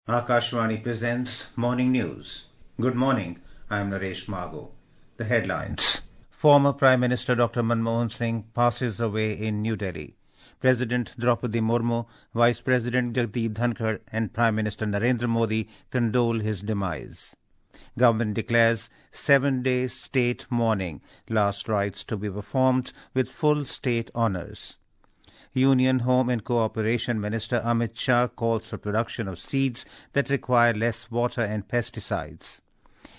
Akashvani presents Morning News. Good morning, I am Naresh Mago. The headlines. Former Prime Minister Dr Manmohan Singh passes away in New Delhi. President Droupadi Murmu, Vice President Jagdeep Dhankhar and Prime Minister Narendra Modi condole his demise. Government declares 7-day state mourning, last rites to be performed with full state honours. Union Home and Cooperation Minister Amit Shah calls for production of seeds that require less water and pesticides.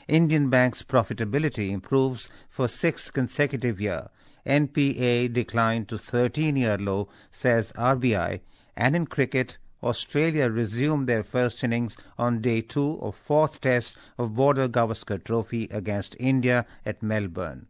Indian Bank's profitability improves for 6th consecutive year. NPA declined to 13-year low, says RBI. And in cricket, Australia resumed their first innings on day 2 of 4th Test of Border-Gavaskar Trophy against India at Melbourne.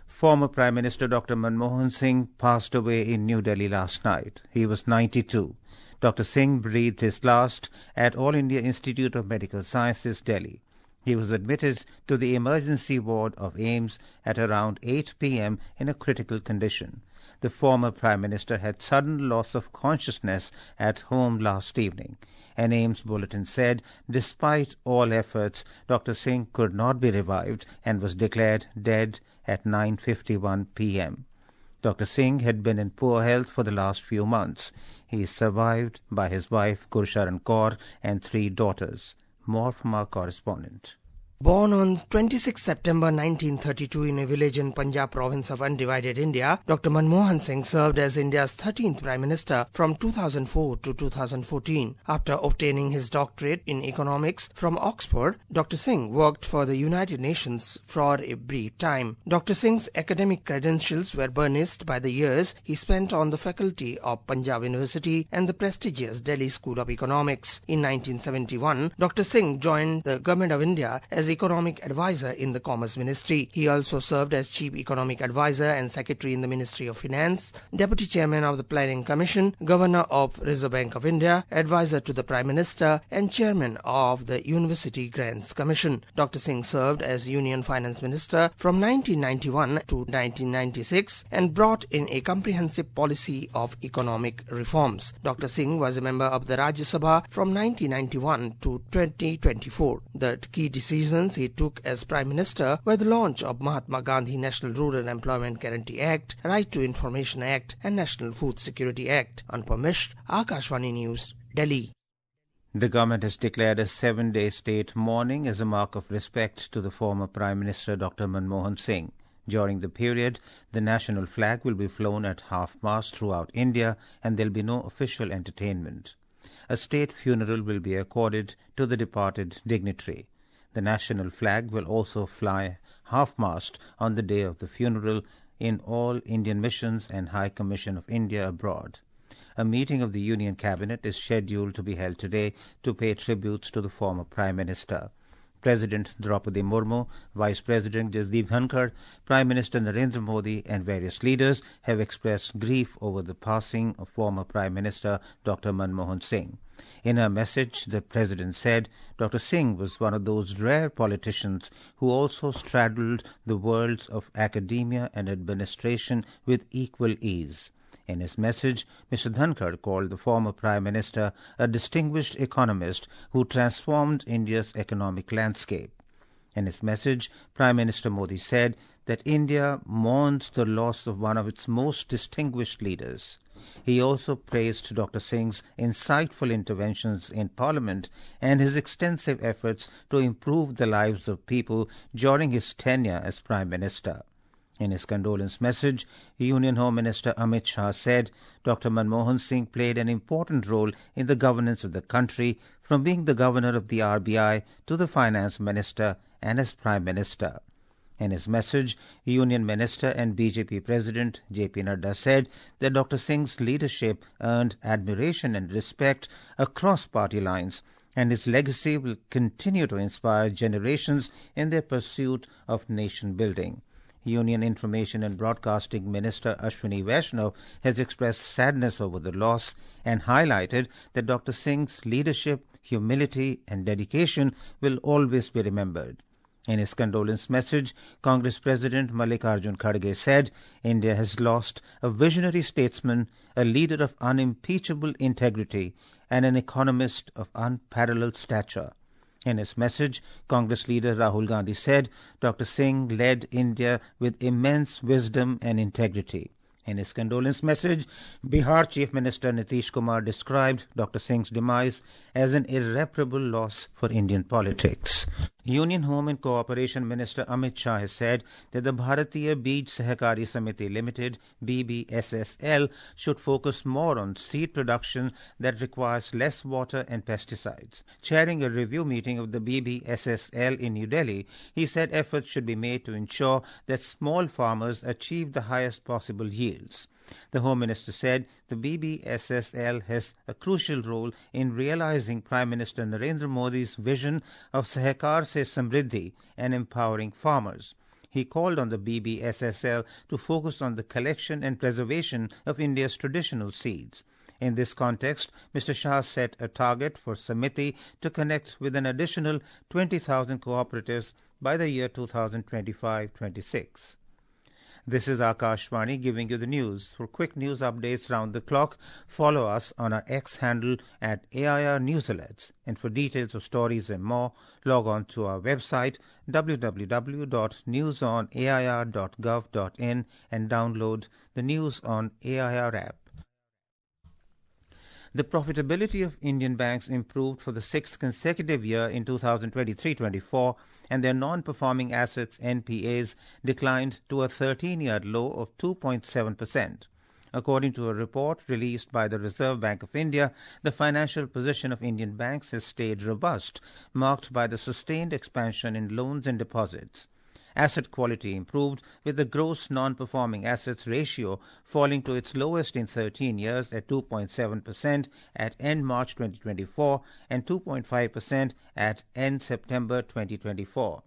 Former Prime Minister Dr Manmohan Singh passed away in New Delhi last night. He was 92. Dr Singh breathed his last at All India Institute of Medical Sciences, Delhi. He was admitted to the emergency ward of AIIMS at around 8 p.m. in a critical condition. The former Prime Minister had sudden loss of consciousness at home last evening. An AIIMS bulletin said, despite all efforts, Dr Singh could not be revived and was declared dead at 9:51 p.m. Dr Singh had been in poor health for the last few months. He is survived by his wife Gursharan Kaur and 3 daughters. More from our correspondent. Born on 26 September 1932 in a village in Punjab province of undivided India, Dr Manmohan Singh served as India's 13th Prime Minister from 2004 to 2014. After obtaining his doctorate in economics from Oxford, Dr Singh worked for the United Nations for a brief time. Dr Singh's academic credentials were burnished by the years he spent on the faculty of Punjab University and the prestigious Delhi School of Economics. In 1971, Dr Singh joined the Government of India as Economic Advisor in the Commerce Ministry. He also served as Chief Economic Advisor and Secretary in the Ministry of Finance, Deputy Chairman of the Planning Commission, Governor of Reserve Bank of India, Advisor to the Prime Minister, and Chairman of the University Grants Commission. Dr Singh served as Union Finance Minister from 1991 to 1996 and brought in a comprehensive policy of economic reforms. Dr Singh was a member of the Rajya Sabha from 1991 to 2024. The key decisions he took as Prime Minister were the launch of Mahatma Gandhi National Rural Employment Guarantee Act, Right to Information Act and National Food Security Act. Unpermished, Akashvani News, Delhi. The government has declared a 7-day state mourning as a mark of respect to the former Prime Minister Dr Manmohan Singh. During the period, the national flag will be flown at half-mast throughout India and there will be no official entertainment. A state funeral will be accorded to the departed dignitary. The national flag will also fly half-mast on the day of the funeral in all Indian missions and High Commission of India abroad. A meeting of the Union Cabinet is scheduled to be held today to pay tributes to the former Prime Minister. President Droupadi Murmu, Vice President Jagdeep Dhankhar, Prime Minister Narendra Modi and various leaders have expressed grief over the passing of former Prime Minister Dr Manmohan Singh. In her message, the President said Dr Singh was one of those rare politicians who also straddled the worlds of academia and administration with equal ease. In his message, Mr. Dhankhar called the former Prime Minister a distinguished economist who transformed India's economic landscape. In his message, Prime Minister Modi said that India mourns the loss of one of its most distinguished leaders. He also praised Dr. Singh's insightful interventions in Parliament and his extensive efforts to improve the lives of people during his tenure as Prime Minister. In his condolence message, Union Home Minister Amit Shah said Dr. Manmohan Singh played an important role in the governance of the country, from being the Governor of the RBI to the Finance Minister and as Prime Minister. In his message, Union Minister and BJP President J.P. Nadda said that Dr. Singh's leadership earned admiration and respect across party lines, and his legacy will continue to inspire generations in their pursuit of nation building. Union Information and Broadcasting Minister Ashwini Vaishnav has expressed sadness over the loss and highlighted that Dr. Singh's leadership, humility and dedication will always be remembered. In his condolence message, Congress President Mallikarjun Kharge said India has lost a visionary statesman, a leader of unimpeachable integrity, and an economist of unparalleled stature. In his message, Congress leader Rahul Gandhi said Dr. Singh led India with immense wisdom and integrity. In his condolence message, Bihar Chief Minister Nitish Kumar described Dr. Singh's demise as an irreparable loss for Indian politics. Union Home and Cooperation Minister Amit Shah has said that the Bharatiya Bij Sahakari Samiti Limited, BBSSL, should focus more on seed production that requires less water and pesticides. Chairing a review meeting of the BBSSL in New Delhi, he said efforts should be made to ensure that small farmers achieve the highest possible yields. The Home Minister said the BBSSL has a crucial role in realizing Prime Minister Narendra Modi's vision of Sahakar Se Samriddhi and empowering farmers. He called on the BBSSL to focus on the collection and preservation of India's traditional seeds. In this context, Mr. Shah set a target for Samiti to connect with an additional 20,000 cooperatives by the year 2025-26. This is Akashvani giving you the news. For quick news updates round the clock, follow us on our X handle at AIR News Alerts. And for details of stories and more, log on to our website www.newsonair.gov.in and download the News on AIR app. The profitability of Indian banks improved for the sixth consecutive year in 2023-24, and their non-performing assets (NPAs) declined to a 13-year low of 2.7%. According to a report released by the Reserve Bank of India, the financial position of Indian banks has stayed robust, marked by the sustained expansion in loans and deposits. Asset quality improved, with the gross non-performing assets ratio falling to its lowest in 13 years at 2.7% at end March 2024 and 2.5% at end September 2024.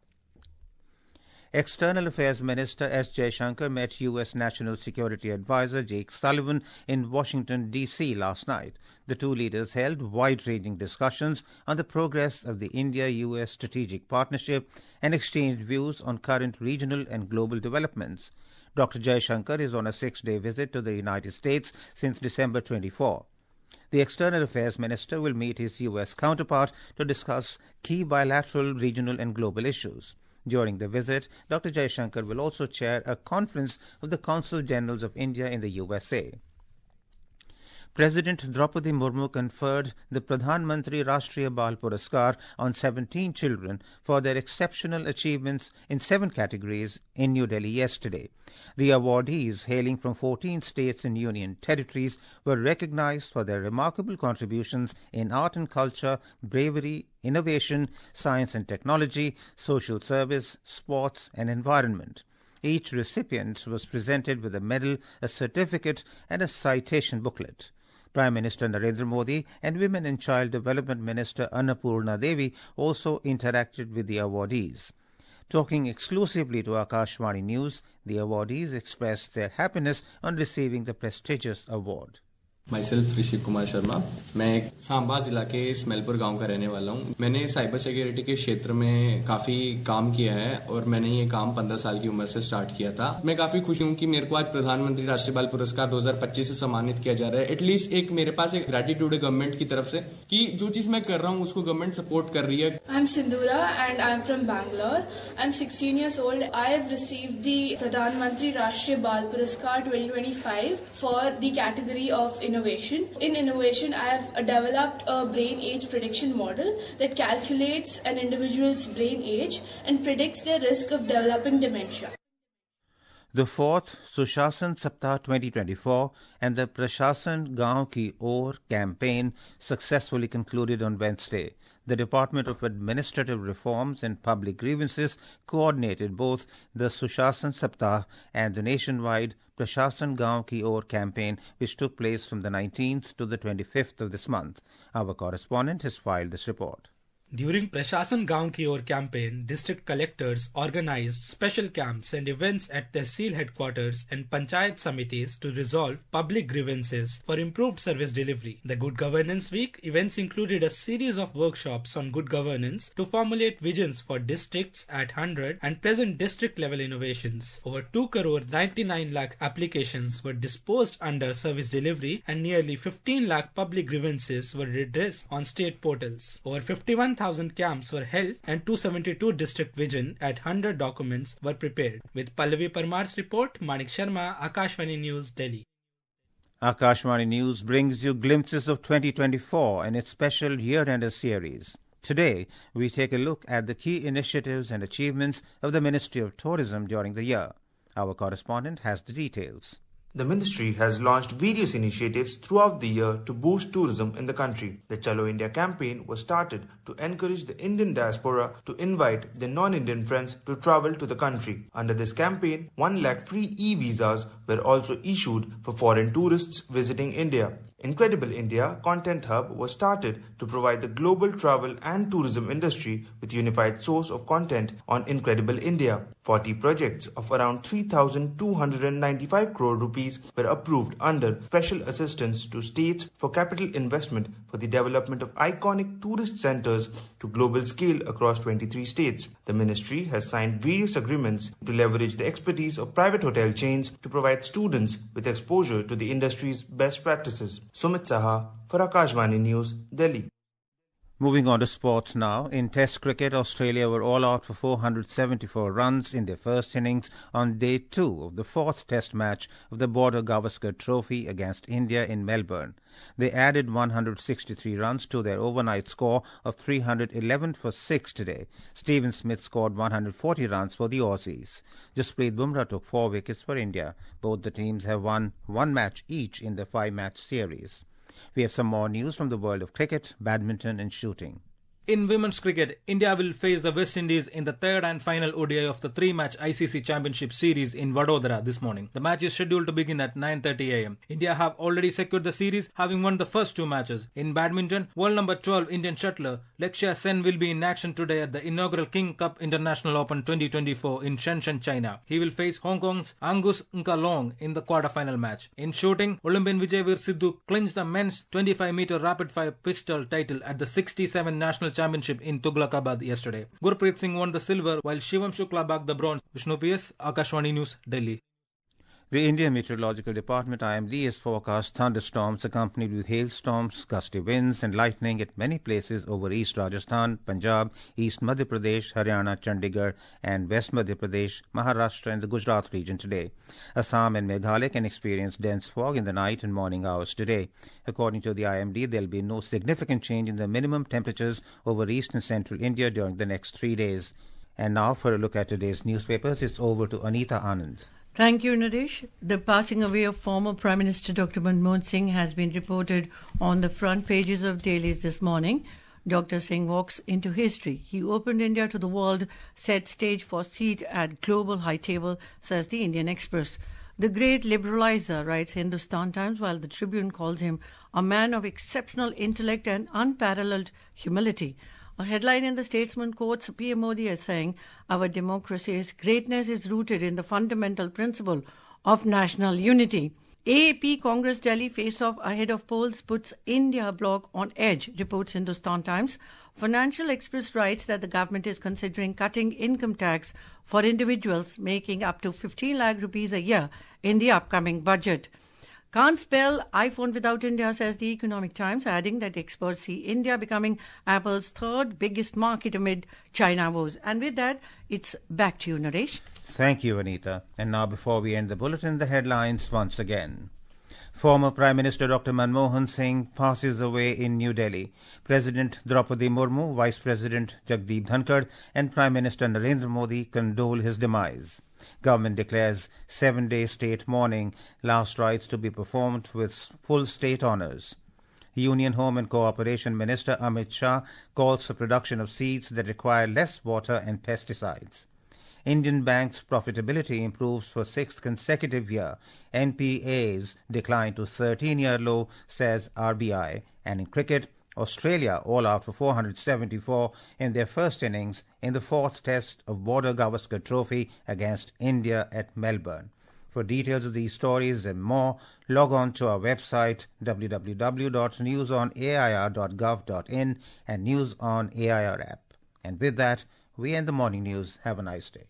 External Affairs Minister S. Jaishankar met U.S. National Security Advisor Jake Sullivan in Washington, D.C. last night. The two leaders held wide-ranging discussions on the progress of the India-U.S. strategic partnership and exchanged views on current regional and global developments. Dr. Jaishankar is on a 6-day visit to the United States since December 24. The External Affairs Minister will meet his U.S. counterpart to discuss key bilateral, regional and global issues. During the visit, Dr. Jaishankar will also chair a conference of the Consul Generals of India in the USA. President Droupadi Murmu conferred the Pradhan Mantri Rashtriya Bal Puraskar on 17 children for their exceptional achievements in 7 categories in New Delhi yesterday. The awardees, hailing from 14 states and union territories, were recognized for their remarkable contributions in art and culture, bravery, innovation, science and technology, social service, sports and environment. Each recipient was presented with a medal, a certificate and a citation booklet. Prime Minister Narendra Modi and Women and Child Development Minister Annapurna Devi also interacted with the awardees. Talking exclusively to Akashvani News, the awardees expressed their happiness on receiving the prestigious award. Myself Rishi Kumar Sharma, मैं एक सांबा जिला के स्मेलपुर गांव का रहने वाला हूं। मैंने साइबर सिक्योरिटी के क्षेत्र में काफी काम किया है और मैंने ये काम 15 साल की उम्र से स्टार्ट किया था। मैं काफी खुश हूं कि मेरे को आज प्रधानमंत्री राष्ट्रीय बाल पुरस्कार 2025 से सम्मानित किया जा रहा है। एटलीस्ट एक मेरे पास एक ग्रेटिट्यूड है गवर्नमेंट की तरफ से कि जो चीज मैं कर रहा हूं उसको गवर्नमेंट सपोर्ट कर रही है। I'm Sindhura and I'm from Bangalore. I'm 16 years old. I have received the Pradhan Mantri Rashtriya Bal Puraskar 2025 for the category of innovation. In innovation, I have developed a brain age prediction model that calculates an individual's brain age and predicts their risk of developing dementia. The 4th Sushasan Saptah 2024 and the Prashasan Gaon Ki Or campaign successfully concluded on Wednesday. The Department of Administrative Reforms and Public Grievances coordinated both the Sushasan Saptah and the nationwide Prashasan Gaon Ki Or campaign, which took place from the 19th to the 25th of this month. Our correspondent has filed this report. During Prashaasan Gaon Ki Or campaign, district collectors organized special camps and events at Tehsil headquarters and Panchayat Samitis to resolve public grievances for improved service delivery. The Good Governance Week events included a series of workshops on good governance to formulate visions for districts at 100 and present district level innovations. Over 2 crore 99 lakh applications were disposed under service delivery and nearly 15 lakh public grievances were redressed on state portals. Over 51,000 camps were held and 272 district vision at 100 documents were prepared. With Pallavi Parmar's report, Manik Sharma, Akashvani News, Delhi. Akashvani News brings you glimpses of 2024 and its special year-ender series. Today, we take a look at the key initiatives and achievements of the Ministry of Tourism during the year. Our correspondent has the details. The ministry has launched various initiatives throughout the year to boost tourism in the country. The Chalo India campaign was started to encourage the Indian diaspora to invite their non-Indian friends to travel to the country. Under this campaign, 1 lakh free e-visas were also issued for foreign tourists visiting India. Incredible India Content Hub was started to provide the global travel and tourism industry with unified source of content on Incredible India. 40 projects of around 3,295 crore rupees were approved under special assistance to states for capital investment for the development of iconic tourist centers to global scale across 23 states. The ministry has signed various agreements to leverage the expertise of private hotel chains to provide students with exposure to the industry's best practices. Sumit Saha for Akashvani News, Delhi. Moving on to sports now. In Test cricket, Australia were all out for 474 runs in their first innings on day 2 of the 4th Test match of the Border-Gavaskar Trophy against India in Melbourne. They added 163 runs to their overnight score of 311 for 6 today. Stephen Smith scored 140 runs for the Aussies. Jasprit Bumrah took 4 wickets for India. Both the teams have won 1 match each in the 5-match series. We have some more news from the world of cricket, badminton and shooting. In women's cricket, India will face the West Indies in the third and final ODI of the 3-match ICC Championship Series in Vadodara this morning. The match is scheduled to begin at 9:30 am. India have already secured the series, having won the first 2 matches. In badminton, world number 12 Indian shuttler Lakshya Sen will be in action today at the inaugural King Cup International Open 2024 in Shenzhen, China. He will face Hong Kong's Angus Nkalong in the quarter-final match. In shooting, Olympian Vijayveer Sidhu clinched the men's 25-meter rapid-fire pistol title at the 67 National Championship in Tughlakabad yesterday. Gurpreet Singh won the silver while Shivam Shukla bagged the bronze. Vishnu PS, Akashvani News, Delhi. The Indian Meteorological Department IMD has forecast thunderstorms accompanied with hailstorms, gusty winds and lightning at many places over East Rajasthan, Punjab, East Madhya Pradesh, Haryana, Chandigarh and West Madhya Pradesh, Maharashtra and the Gujarat region today. Assam and Meghalaya can experience dense fog in the night and morning hours today. According to the IMD, there will be no significant change in the minimum temperatures over East and Central India during the next 3 days. And now for a look at today's newspapers, it's over to Anita Anand. Thank you, Naresh. The passing away of former Prime Minister Dr Manmohan Singh has been reported on the front pages of dailies this morning. Dr Singh walks into history. He opened India to the world, set stage for seat at global high table, says the Indian Express. The great liberalizer, writes Hindustan Times, while the Tribune calls him a man of exceptional intellect and unparalleled humility. A headline in the Statesman quotes PM Modi as saying, "Our democracy's greatness is rooted in the fundamental principle of national unity." AAP Congress Delhi face-off ahead of polls puts India bloc on edge, reports Hindustan Times. Financial Express writes that the government is considering cutting income tax for individuals making up to 15 lakh rupees a year in the upcoming budget. Can't spell iPhone without India, says the Economic Times, adding that experts see India becoming Apple's third biggest market amid China woes. And with that, it's back to you, Naresh. Thank you, Anita. And now before we end the bulletin, the headlines once again. Former Prime Minister Dr Manmohan Singh passes away in New Delhi. President Droupadi Murmu, Vice President Jagdeep Dhankhar and Prime Minister Narendra Modi condole his demise. Government declares 7-day state mourning, last rites to be performed with full state honours. Union Home and Cooperation Minister Amit Shah calls for production of seeds that require less water and pesticides. Indian banks' profitability improves for 6th consecutive year. NPAs decline to 13-year low, says RBI. And in cricket, Australia all out for 474 in their first innings in the fourth Test of Border-Gavaskar Trophy against India at Melbourne. For details of these stories and more, log on to our website www.newsonair.gov.in and News on AIR app. And with that, we end the morning news. Have a nice day.